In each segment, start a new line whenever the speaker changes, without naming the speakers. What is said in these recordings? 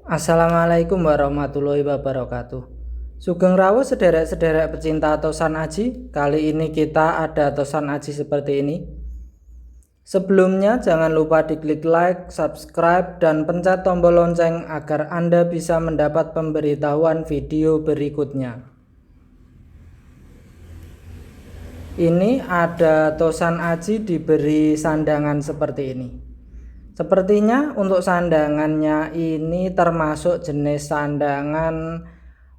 Assalamualaikum warahmatullahi wabarakatuh. Sugeng rawuh sederek-sederek pecinta tosan aji. Kali ini kita ada tosan aji seperti ini. Sebelumnya jangan lupa diklik like, subscribe, dan pencet tombol lonceng agar Anda bisa mendapat pemberitahuan video berikutnya. Ini ada tosan aji diberi sandangan seperti ini. Sepertinya untuk sandangannya ini termasuk jenis sandangan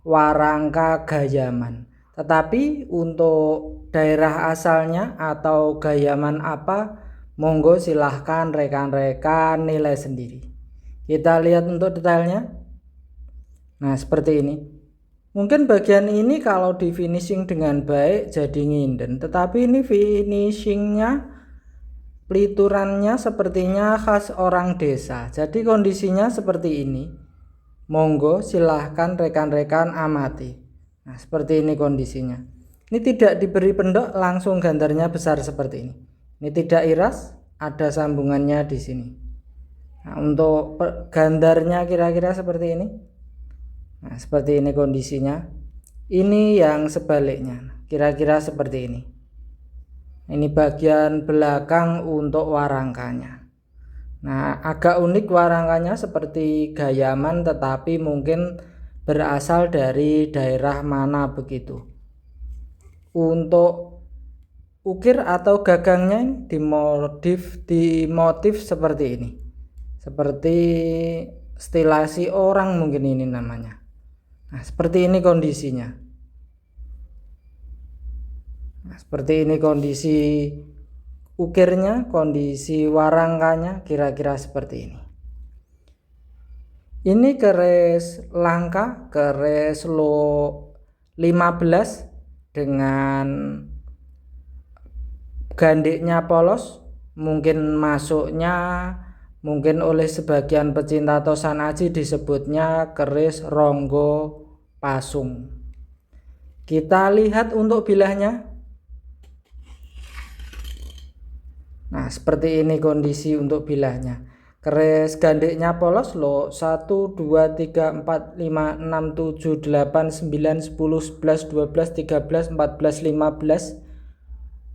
warangka Gayaman. Tetapi untuk daerah asalnya atau Gayaman apa, monggo silahkan rekan-rekan nilai sendiri. Kita lihat untuk detailnya. Nah, seperti ini. Mungkin bagian ini kalau di finishing dengan baik jadi nginden, tetapi ini finishingnya, peliturannya sepertinya khas orang desa. Jadi kondisinya seperti ini. Monggo silahkan rekan-rekan amati. Nah, seperti ini kondisinya. Ini tidak diberi pendok, langsung gandarnya besar seperti ini. Ini tidak iras, ada sambungannya di sini. Nah, untuk gandarnya kira-kira seperti ini. Nah, seperti ini kondisinya. Ini yang sebaliknya, kira-kira seperti ini. Ini bagian belakang untuk warangkanya. Nah, agak unik warangkanya seperti Gayaman, tetapi mungkin berasal dari daerah mana begitu. Untuk ukir atau gagangnya dimotif seperti ini. Seperti stilasi orang mungkin ini namanya. Nah, seperti ini kondisinya. Nah, seperti ini kondisi ukirnya, kondisi warangkanya kira-kira seperti ini. Ini keris langka, keris lo 15 dengan gandiknya polos. Mungkin masuknya, mungkin oleh sebagian pecinta tosan aji disebutnya keris ronggo pasung. Kita lihat untuk bilahnya. Nah, seperti ini kondisi untuk bilahnya. Keris gandiknya polos lo 1, 2, 3, 4, 5, 6, 7, 8, 9, 10, 11, 12, 13, 14, 15.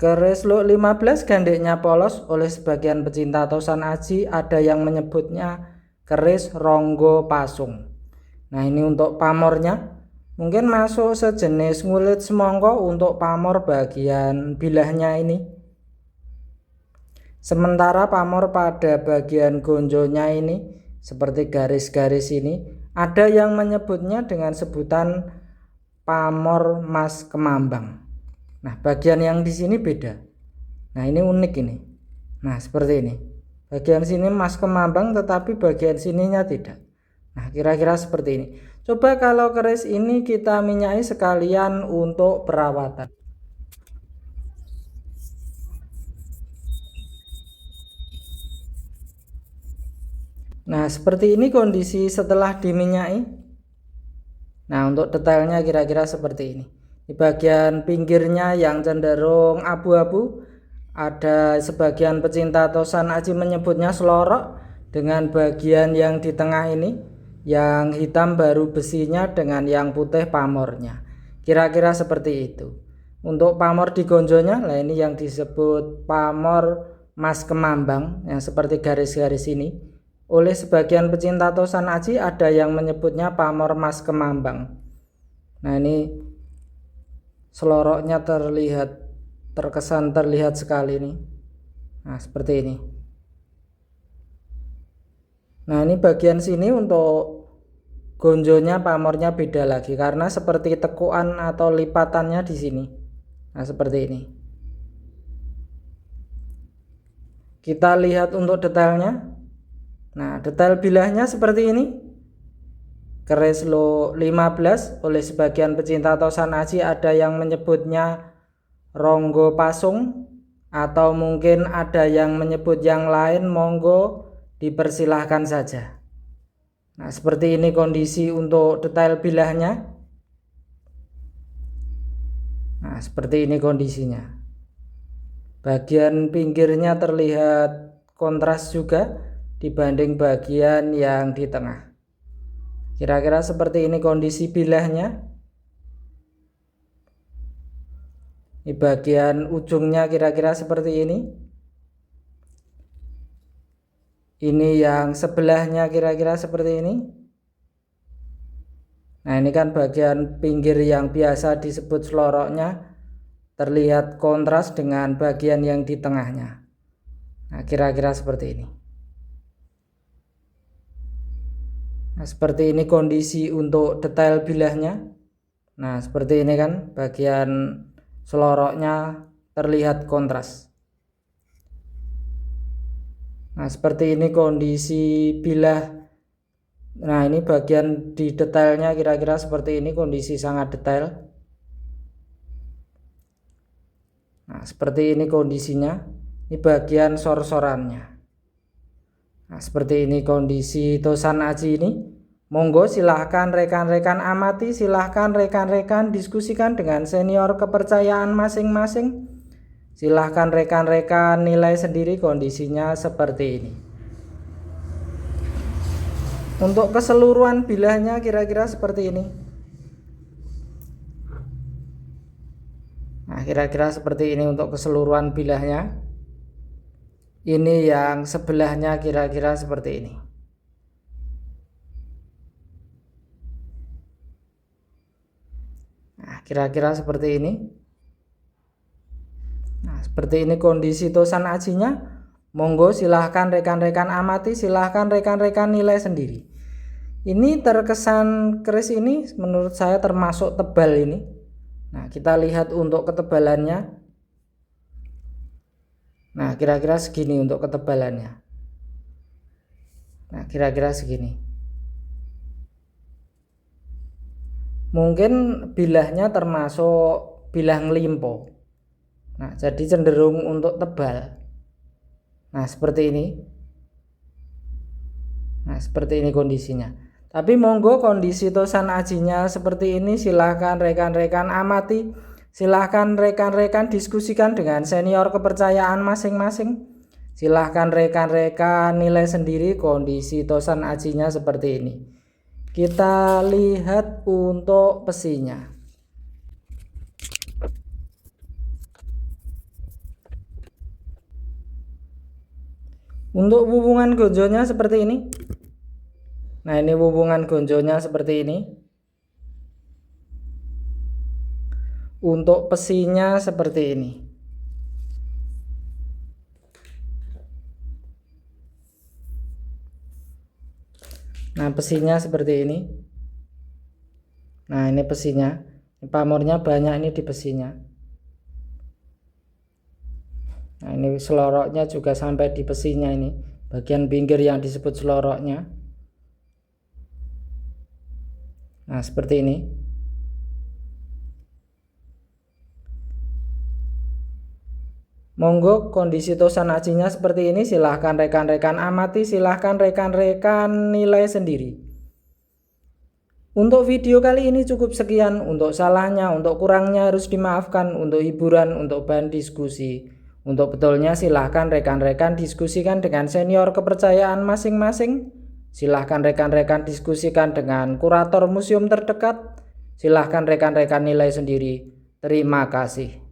Keris lo 15 gandiknya polos, oleh sebagian pecinta tosan aji ada yang menyebutnya keris ronggo pasung. Nah, ini untuk pamornya. Mungkin masuk sejenis ngulit semongko untuk pamor bagian bilahnya ini. Sementara pamor pada bagian gonjonya ini seperti garis-garis ini, ada yang menyebutnya dengan sebutan pamor mas kemambang. Nah, bagian yang di sini beda. Nah, ini unik ini. Nah, seperti ini. Bagian sini mas kemambang tetapi bagian sininya tidak. Nah, kira-kira seperti ini. Coba kalau keris ini kita minyai sekalian untuk perawatan. Nah, seperti ini kondisi setelah diminyai. Nah, untuk detailnya kira-kira seperti ini. Di bagian pinggirnya yang cenderung abu-abu, ada sebagian pecinta tosan aji menyebutnya selorok, dengan bagian yang di tengah ini yang hitam baru besinya dengan yang putih pamornya. Kira-kira seperti itu. Untuk pamor di gonjonya, nah ini yang disebut pamor mas kemambang yang seperti garis-garis ini. Oleh sebagian pecinta tosan aji ada yang menyebutnya pamor mas kemambang. Nah, ini seloroknya terkesan terlihat sekali nih. Nah, seperti ini. Nah, ini bagian sini untuk gonjonya pamornya beda lagi karena seperti tekuan atau lipatannya di sini. Nah, seperti ini. Kita lihat untuk detailnya. Nah, detail bilahnya seperti ini. Keris lo 15, oleh sebagian pecinta tosan aji ada yang menyebutnya ronggo pasung, atau mungkin ada yang menyebut yang lain, monggo dipersilahkan saja. Nah, seperti ini kondisi untuk detail bilahnya. Nah, seperti ini kondisinya. Bagian pinggirnya terlihat kontras juga dibanding bagian yang di tengah. Kira-kira seperti ini kondisi bilahnya. Di bagian ujungnya kira-kira seperti ini. Ini yang sebelahnya kira-kira seperti ini. Nah, ini kan bagian pinggir yang biasa disebut seloroknya, terlihat kontras dengan bagian yang di tengahnya. Nah, kira-kira seperti ini. Nah, seperti ini kondisi untuk detail bilahnya. Nah, seperti ini kan bagian seloroknya terlihat kontras. Nah, seperti ini kondisi bilah. Nah, ini bagian di detailnya kira-kira seperti ini, kondisi sangat detail. Nah, seperti ini kondisinya. Ini bagian sor-sorannya. Nah, seperti ini kondisi Tosan Aji ini. Monggo silahkan rekan-rekan amati, silahkan rekan-rekan diskusikan dengan senior kepercayaan masing-masing. Silahkan rekan-rekan nilai sendiri kondisinya seperti ini. Untuk keseluruhan bilahnya kira-kira seperti ini. Nah, kira-kira seperti ini untuk keseluruhan bilahnya. Ini yang sebelahnya kira-kira seperti ini. Nah, kira-kira seperti ini. Nah, seperti ini kondisi Tosan Ajinya. Monggo silahkan rekan-rekan amati, silahkan rekan-rekan nilai sendiri. Ini terkesan keris ini menurut saya termasuk tebal ini. Nah, kita lihat untuk ketebalannya. Nah, kira-kira segini untuk ketebalannya. Nah, kira-kira segini. Mungkin bilahnya termasuk bilah limpo. Nah, jadi cenderung untuk tebal. Nah, seperti ini. Nah, seperti ini kondisinya. Tapi monggo kondisi Tosan Ajinya seperti ini, silahkan rekan-rekan amati, silahkan rekan-rekan diskusikan dengan senior kepercayaan masing-masing. Silahkan rekan-rekan nilai sendiri kondisi Tosan Ajinya seperti ini. Kita lihat untuk pesinya. Untuk hubungan gonjonya seperti ini. Nah, ini hubungan gonjonya seperti ini. Untuk pesinya seperti ini. Nah, pesinya seperti ini. Nah, ini pesinya. Pamornya banyak ini di pesinya. Nah, ini seloroknya juga sampai di pesinya ini. Bagian pinggir yang disebut seloroknya. Nah, seperti ini. Monggo kondisi Tosan Ajinya seperti ini, silahkan rekan-rekan amati, silahkan rekan-rekan nilai sendiri. Untuk video kali ini cukup sekian. Untuk salahnya, untuk kurangnya harus dimaafkan. Untuk hiburan, untuk bahan diskusi. Untuk betulnya silahkan rekan-rekan diskusikan dengan senior kepercayaan masing-masing. Silahkan rekan-rekan diskusikan dengan kurator museum terdekat. Silahkan rekan-rekan nilai sendiri. Terima kasih.